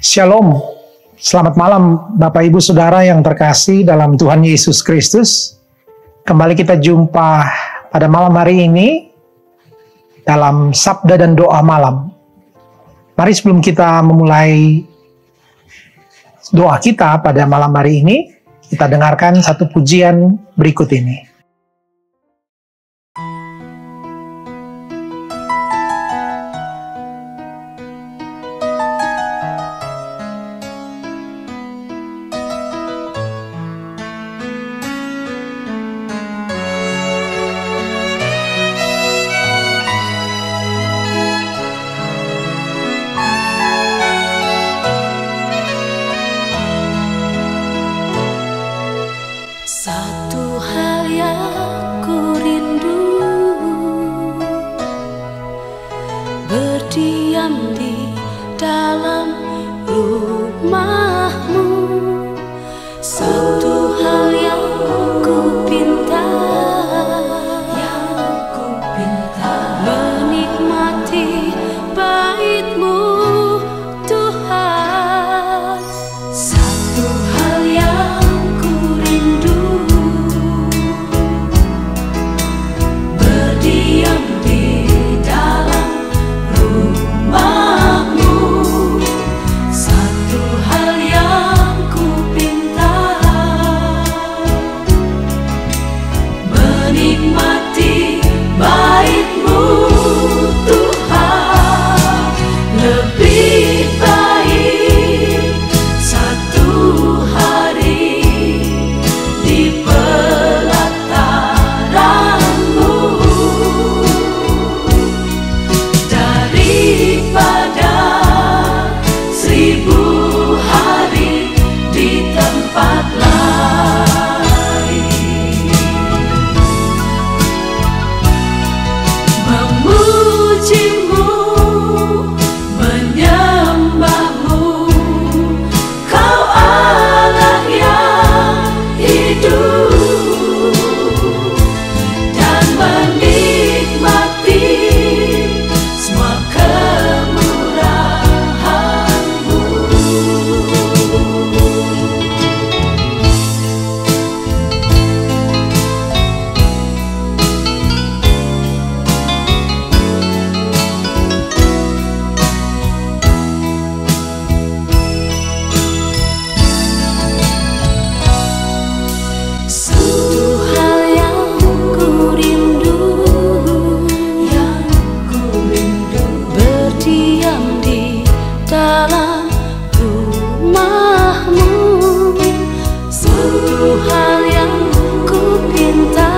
Shalom, selamat malam Bapak Ibu Saudara yang terkasih dalam Tuhan Yesus Kristus. Kembali kita jumpa pada malam hari ini dalam Sabda dan Doa Malam. Mari sebelum kita memulai doa kita pada malam hari ini, kita dengarkan satu pujian berikut ini. Satu hal yang ku rindu, berdiam di dalam rumah-Mu. Satu hal yang ku pinta, menikmati bait-Mu Tuhan. Satu hal yang ku rindu, berdiam di dalam rumah-Mu. Satu hal yang ku pinta, menikmati bait-Mu Tuhan. Lebih baik satu hari di pelataran-Mu daripada 1000 hari di tempat lain. Memuji-Mu, menyembah-Mu, Kau Allah yang hidup, dan menikmati semua kemurahan-Mu. Satu hal yang ku rindu, berdiam di dalam rumah-Mu. Satu hal yang ku pinta,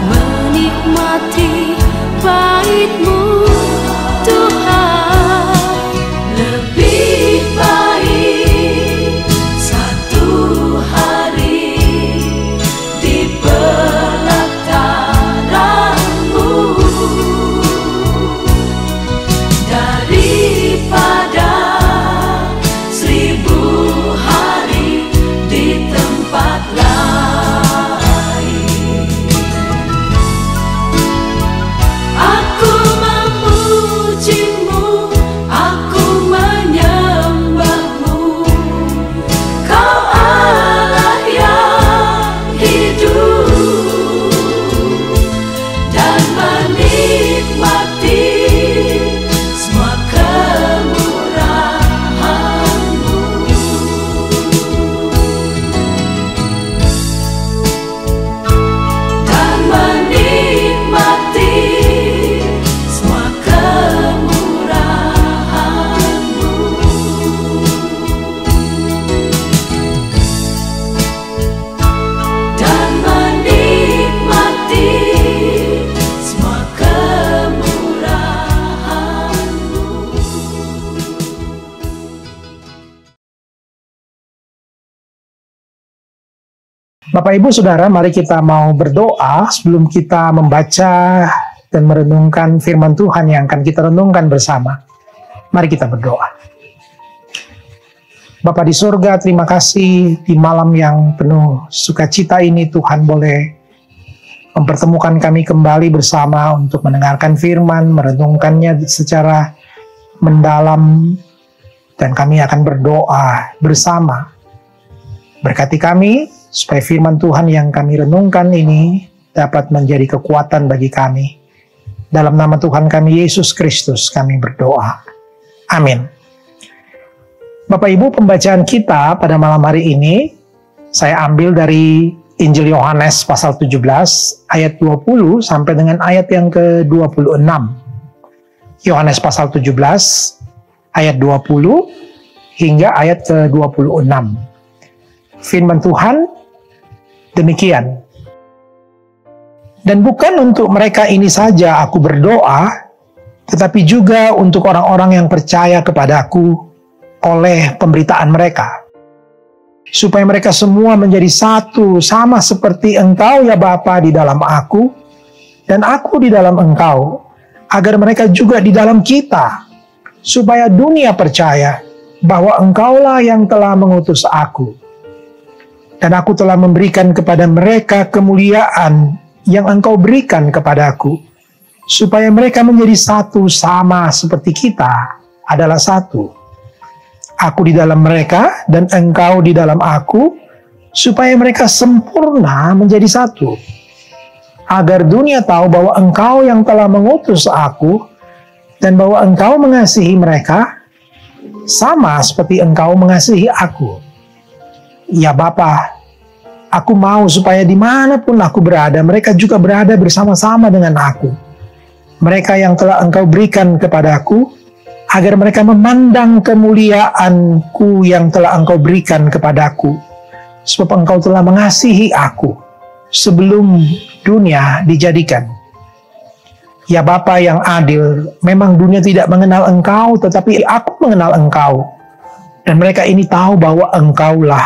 menikmati bait-Mu Tuhan. Lebih baik satu hari di pelataran-Mu daripada 1000 hari di tempat lain. Aku memuji-Mu, aku menyembah-Mu, Kau Allah yang hidup, dan menikmati semua kemurahan-Mu. Dan menikmati semua kemurahan-Mu. Dan menikmati semua kemurahan-Mu. Bapak Ibu Saudara, mari kita mau berdoa sebelum kita membaca dan merenungkan firman Tuhan yang akan kita renungkan bersama. Mari kita berdoa. Bapa di surga, terima kasih di malam yang penuh sukacita ini Tuhan boleh mempertemukan kami kembali bersama untuk mendengarkan firman, merenungkannya secara mendalam, dan kami akan berdoa bersama. Berkati kami, supaya firman Tuhan yang kami renungkan ini dapat menjadi kekuatan bagi kami. Dalam nama Tuhan kami Yesus Kristus kami berdoa. Amin. Bapak Ibu, pembacaan kita pada malam hari ini saya ambil dari Injil Yohanes pasal 17 ayat 20 sampai dengan ayat yang ke-26. Yohanes pasal 17 ayat 20 hingga ayat ke-26. Firman Tuhan demikian. Dan bukan untuk mereka ini saja aku berdoa, tetapi juga untuk orang-orang yang percaya kepadaku oleh pemberitaan mereka, supaya mereka semua menjadi satu, sama seperti Engkau ya Bapa di dalam aku, dan aku di dalam Engkau, agar mereka juga di dalam kita, supaya dunia percaya bahwa Engkaulah yang telah mengutus aku. Dan aku telah memberikan kepada mereka kemuliaan yang Engkau berikan kepadaku, supaya mereka menjadi satu sama seperti kita adalah satu. Aku di dalam mereka dan Engkau di dalam aku, supaya mereka sempurna menjadi satu. Agar dunia tahu bahwa Engkau yang telah mengutus aku, dan bahwa Engkau mengasihi mereka, sama seperti Engkau mengasihi aku. Ya Bapa, aku mau supaya dimanapun aku berada, mereka juga berada bersama-sama dengan aku. Mereka yang telah Engkau berikan kepadaku, agar mereka memandang kemuliaanku yang telah Engkau berikan kepadaku. Sebab Engkau telah mengasihi aku sebelum dunia dijadikan. Ya Bapa yang adil, memang dunia tidak mengenal Engkau, tetapi aku mengenal Engkau. Dan mereka ini tahu bahwa Engkaulah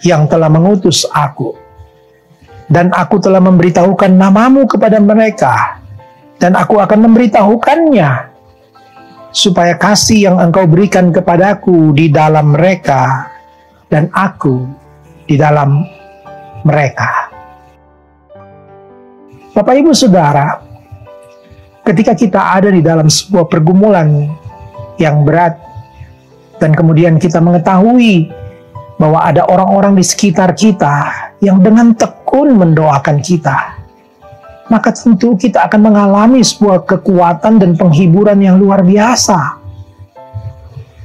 yang telah mengutus aku. Dan aku telah memberitahukan namamu kepada mereka, dan aku akan memberitahukannya, supaya kasih yang Engkau berikan kepadaku di dalam mereka, dan aku di dalam mereka. Bapak Ibu Saudara, ketika kita ada di dalam sebuah pergumulan yang berat, dan kemudian kita mengetahui bahwa ada orang-orang di sekitar kita yang dengan tekun mendoakan kita, maka tentu kita akan mengalami sebuah kekuatan dan penghiburan yang luar biasa.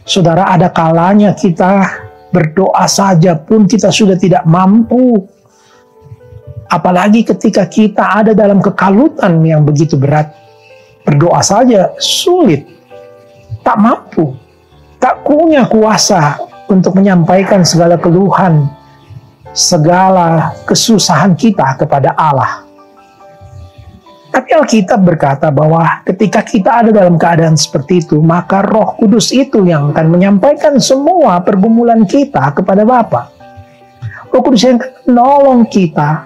Saudara, ada kalanya kita berdoa saja pun kita sudah tidak mampu. Apalagi ketika kita ada dalam kekalutan yang begitu berat. Berdoa saja sulit, tak mampu, tak punya kuasa untuk menyampaikan segala keluhan, segala kesusahan kita kepada Allah. Tapi Alkitab berkata bahwa ketika kita ada dalam keadaan seperti itu, maka Roh Kudus itu yang akan menyampaikan semua pergumulan kita kepada Bapa. Roh Kudus yang akan menolong kita,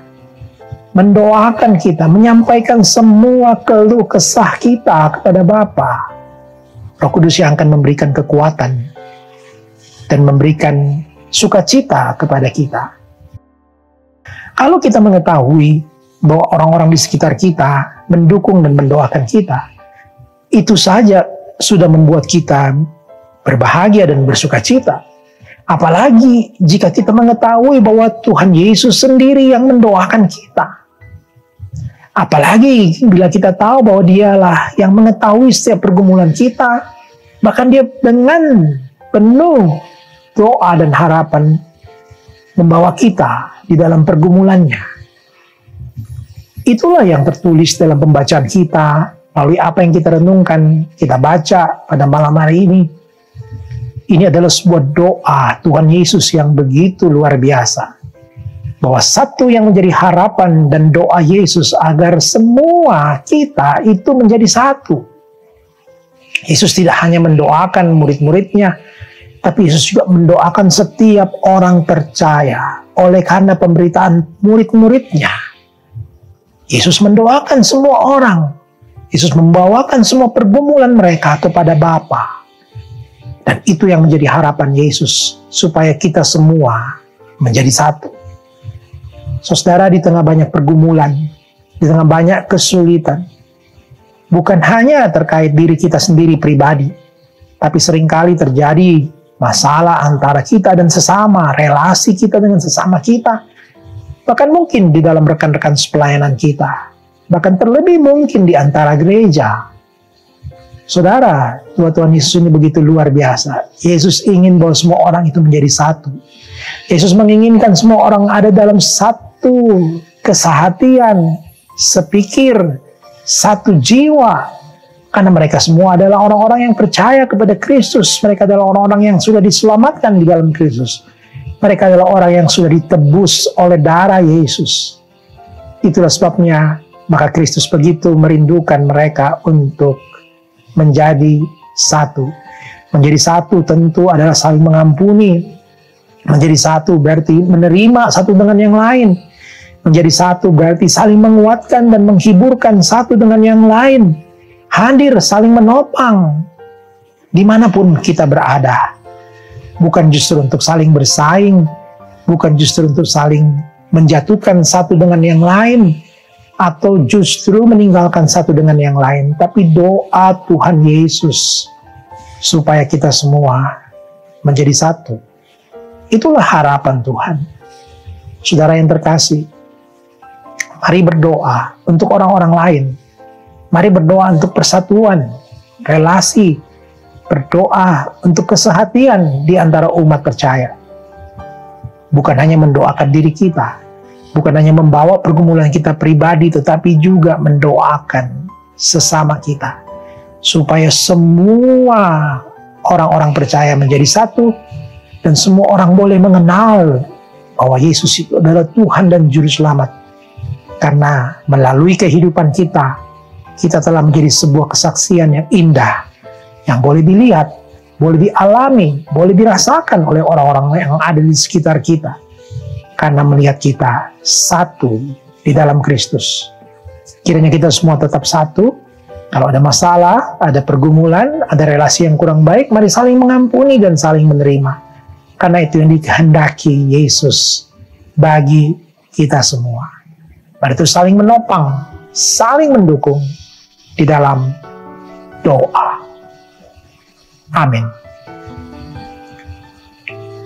mendoakan kita, menyampaikan semua keluh kesah kita kepada Bapa. Roh Kudus yang akan memberikan kekuatan dan memberikan sukacita kepada kita. Kalau kita mengetahui bahwa orang-orang di sekitar kita mendukung dan mendoakan kita, itu saja sudah membuat kita berbahagia dan bersukacita. Apalagi jika kita mengetahui bahwa Tuhan Yesus sendiri yang mendoakan kita. Apalagi bila kita tahu bahwa Dialah yang mengetahui setiap pergumulan kita, bahkan Dia dengan penuh doa dan harapan membawa kita di dalam pergumulannya. Itulah yang tertulis dalam pembacaan kita, melalui apa yang kita renungkan, kita baca pada malam hari ini. Ini adalah sebuah doa Tuhan Yesus yang begitu luar biasa. Bahwa satu yang menjadi harapan dan doa Yesus agar semua kita itu menjadi satu. Yesus tidak hanya mendoakan murid-muridnya, tapi Yesus juga mendoakan setiap orang percaya oleh karena pemberitaan murid-muridnya. Yesus mendoakan semua orang. Yesus membawakan semua pergumulan mereka kepada Bapa. Dan itu yang menjadi harapan Yesus, supaya kita semua menjadi satu. Saudara, di tengah banyak pergumulan, di tengah banyak kesulitan, bukan hanya terkait diri kita sendiri pribadi, Tapi seringkali terjadi masalah antara kita dan sesama, relasi kita dengan sesama kita. Bahkan mungkin di dalam rekan-rekan pelayanan kita. Bahkan terlebih mungkin di antara gereja. Saudara, Tuhan Yesus ini begitu luar biasa. Yesus ingin bahwa semua orang itu menjadi satu. Yesus menginginkan semua orang ada dalam satu kesehatian, sepikir, satu jiwa. Karena mereka semua adalah orang-orang yang percaya kepada Kristus. Mereka adalah orang-orang yang sudah diselamatkan di dalam Kristus. Mereka adalah orang yang sudah ditebus oleh darah Yesus. Itulah sebabnya maka Kristus begitu merindukan mereka untuk menjadi satu. Menjadi satu tentu adalah saling mengampuni. Menjadi satu berarti menerima satu dengan yang lain. Menjadi satu berarti saling menguatkan dan menghiburkan satu dengan yang lain. Hadir saling menopang dimanapun kita berada. Bukan justru untuk saling bersaing, bukan justru untuk saling menjatuhkan satu dengan yang lain, atau justru meninggalkan satu dengan yang lain. Tapi doa Tuhan Yesus supaya kita semua menjadi satu. Itulah harapan Tuhan. Saudara yang terkasih, mari berdoa untuk orang-orang lain. Mari berdoa untuk persatuan, relasi, berdoa untuk kesehatian di antara umat percaya. Bukan hanya mendoakan diri kita, bukan hanya membawa pergumulan kita pribadi, tetapi juga mendoakan sesama kita. Supaya semua orang-orang percaya menjadi satu, dan semua orang boleh mengenal bahwa Yesus itu adalah Tuhan dan Juru Selamat. Karena melalui kehidupan kita telah menjadi sebuah kesaksian yang indah, yang boleh dilihat, boleh dialami, boleh dirasakan oleh orang-orang yang ada di sekitar kita. Karena melihat kita satu di dalam Kristus. Kiranya kita semua tetap satu. Kalau ada masalah, ada pergumulan, ada relasi yang kurang baik, mari saling mengampuni dan saling menerima. Karena itu yang dikehendaki Yesus bagi kita semua. Mari itu saling menopang, saling mendukung di dalam doa. Amin.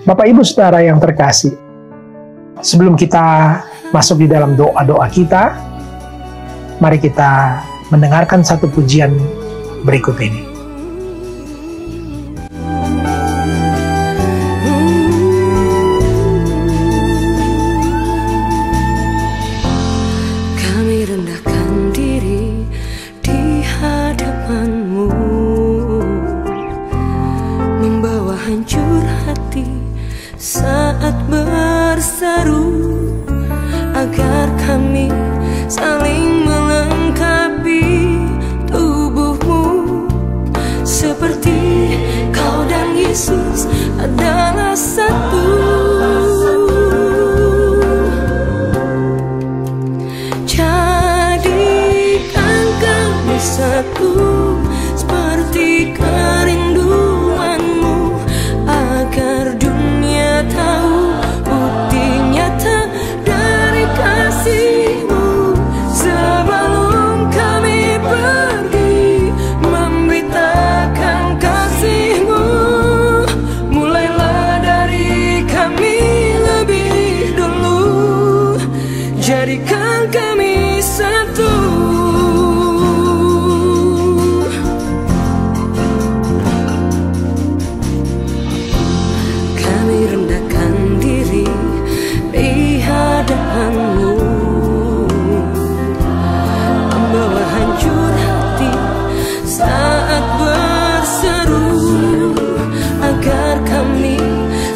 Bapak Ibu Saudara yang terkasih, sebelum kita masuk di dalam doa-doa kita, mari kita mendengarkan satu pujian berikut ini. Saat berseru agar kami saling melengkapi tubuhmu, seperti kau dan Yesus adalah satu. Jadikan kami satu seperti kerinduanmu, agar dunia tahu bukti nyata dari kasih-Mu. Sebelum kami pergi memberitakan kasih-Mu, mulailah dari kami lebih dulu. Jadikan kami satu.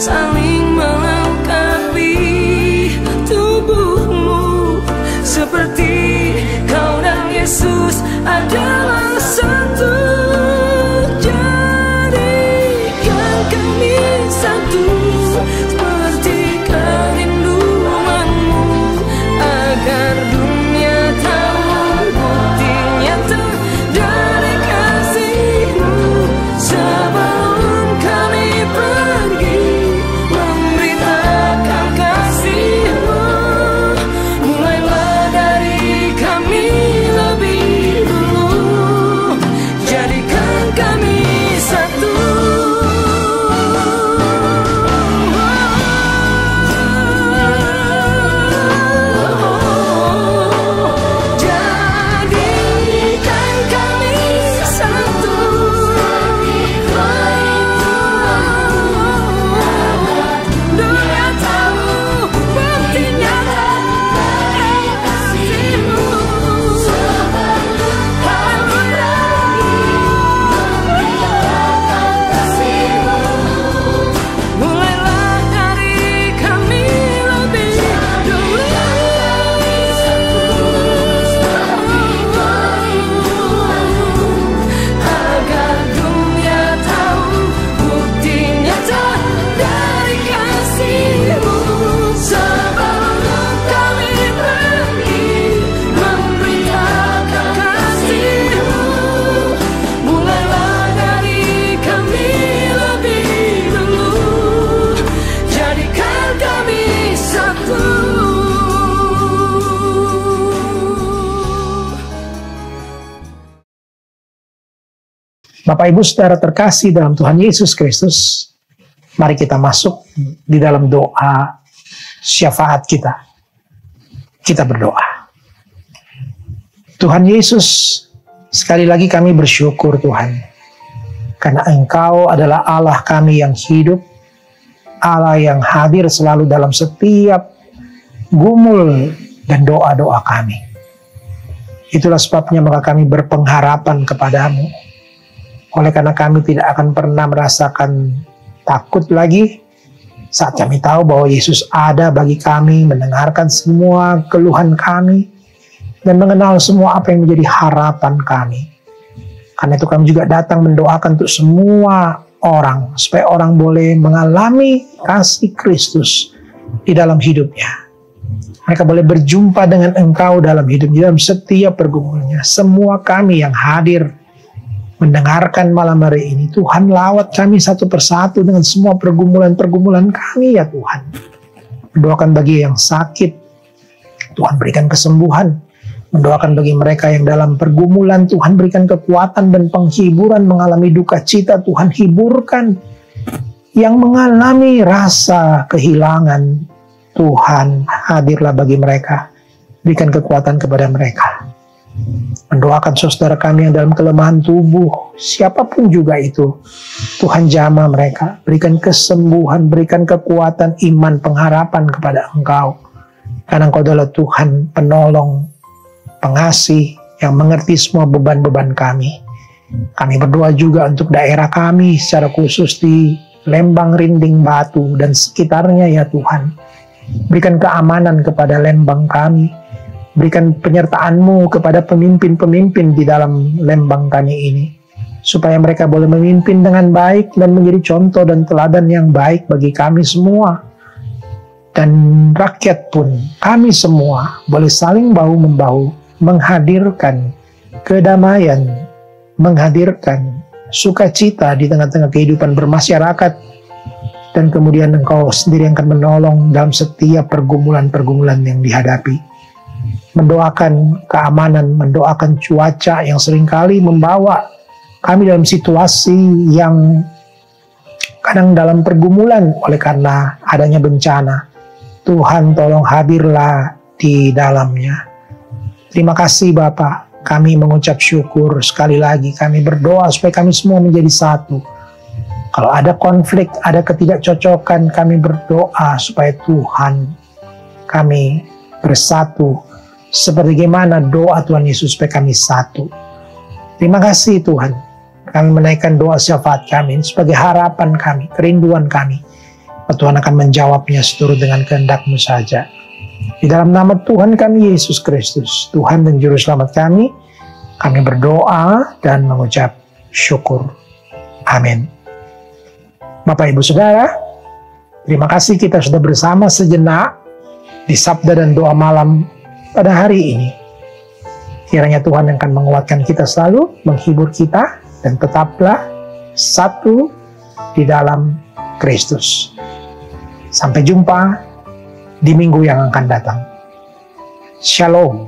Saling melengkapi tubuhmu, seperti kau dan Yesus adalah satu. Jadikan kami satu seperti kerinduanmu, agar dunia tahu bukti nyata dari kasih-Mu. Sebelum kami pergi memberitakan kasih-Mu, mulailah dari kami lebih dulu. Bapak Ibu Saudara terkasih dalam Tuhan Yesus Kristus, mari kita masuk di dalam doa syafaat kita. Kita berdoa. Tuhan Yesus, sekali lagi kami bersyukur Tuhan, karena Engkau adalah Allah kami yang hidup, Allah yang hadir selalu dalam setiap gumul dan doa-doa kami. Itulah sebabnya maka kami berpengharapan kepadamu. Oleh karena kami tidak akan pernah merasakan takut lagi saat kami tahu bahwa Yesus ada bagi kami, mendengarkan semua keluhan kami, dan mengenal semua apa yang menjadi harapan kami. Karena itu kami juga datang mendoakan untuk semua orang, supaya orang boleh mengalami kasih Kristus di dalam hidupnya. Mereka boleh berjumpa dengan Engkau dalam hidupnya, dalam setiap pergumulannya. Semua kami yang hadir mendengarkan malam hari ini, Tuhan lawat kami satu persatu dengan semua pergumulan-pergumulan kami ya Tuhan. Mendoakan bagi yang sakit, Tuhan berikan kesembuhan. Mendoakan bagi mereka yang dalam pergumulan, Tuhan berikan kekuatan dan penghiburan. Mengalami duka cita, Tuhan hiburkan. Yang mengalami rasa kehilangan, Tuhan hadirlah bagi mereka. Berikan kekuatan kepada mereka. Mendoakan saudara kami yang dalam kelemahan tubuh, siapapun juga itu, Tuhan jamah mereka, berikan kesembuhan, berikan kekuatan, iman, pengharapan kepada Engkau. Karena Engkau adalah Tuhan penolong, pengasih, yang mengerti semua beban-beban kami. Kami berdoa juga untuk daerah kami, secara khusus di Lembang Rinding Batu dan sekitarnya ya Tuhan. Berikan keamanan kepada Lembang kami. Berikan penyertaan-Mu kepada pemimpin-pemimpin di dalam Lembang kami ini. Supaya mereka boleh memimpin dengan baik dan menjadi contoh dan teladan yang baik bagi kami semua. Dan rakyat pun, kami semua boleh saling bahu-membahu menghadirkan kedamaian, menghadirkan sukacita di tengah-tengah kehidupan bermasyarakat. Dan kemudian Engkau sendiri akan menolong dalam setiap pergumulan-pergumulan yang dihadapi. Mendoakan keamanan, mendoakan cuaca yang seringkali membawa kami dalam situasi yang kadang dalam pergumulan oleh karena adanya bencana. Tuhan tolong hadirlah di dalamnya. Terima kasih Bapa, kami mengucap syukur sekali lagi. Kami berdoa supaya kami semua menjadi satu. Kalau ada konflik, ada ketidakcocokan, kami berdoa supaya Tuhan kami bersatu. Seperti bagaimana doa Tuhan Yesus supaya kami satu. Terima kasih Tuhan. Kami menaikkan doa syafaat kami sebagai harapan kami, kerinduan kami. Tuhan akan menjawabnya seturut dengan kehendak-Mu saja. Di dalam nama Tuhan kami Yesus Kristus, Tuhan dan Juru Selamat kami berdoa dan mengucap syukur. Amin. Bapak Ibu Saudara, terima kasih kita sudah bersama sejenak di Sabda dan Doa Malam pada hari ini. Kiranya Tuhan akan menguatkan kita selalu, menghibur kita, dan tetaplah satu di dalam Kristus. Sampai jumpa di minggu yang akan datang. Shalom.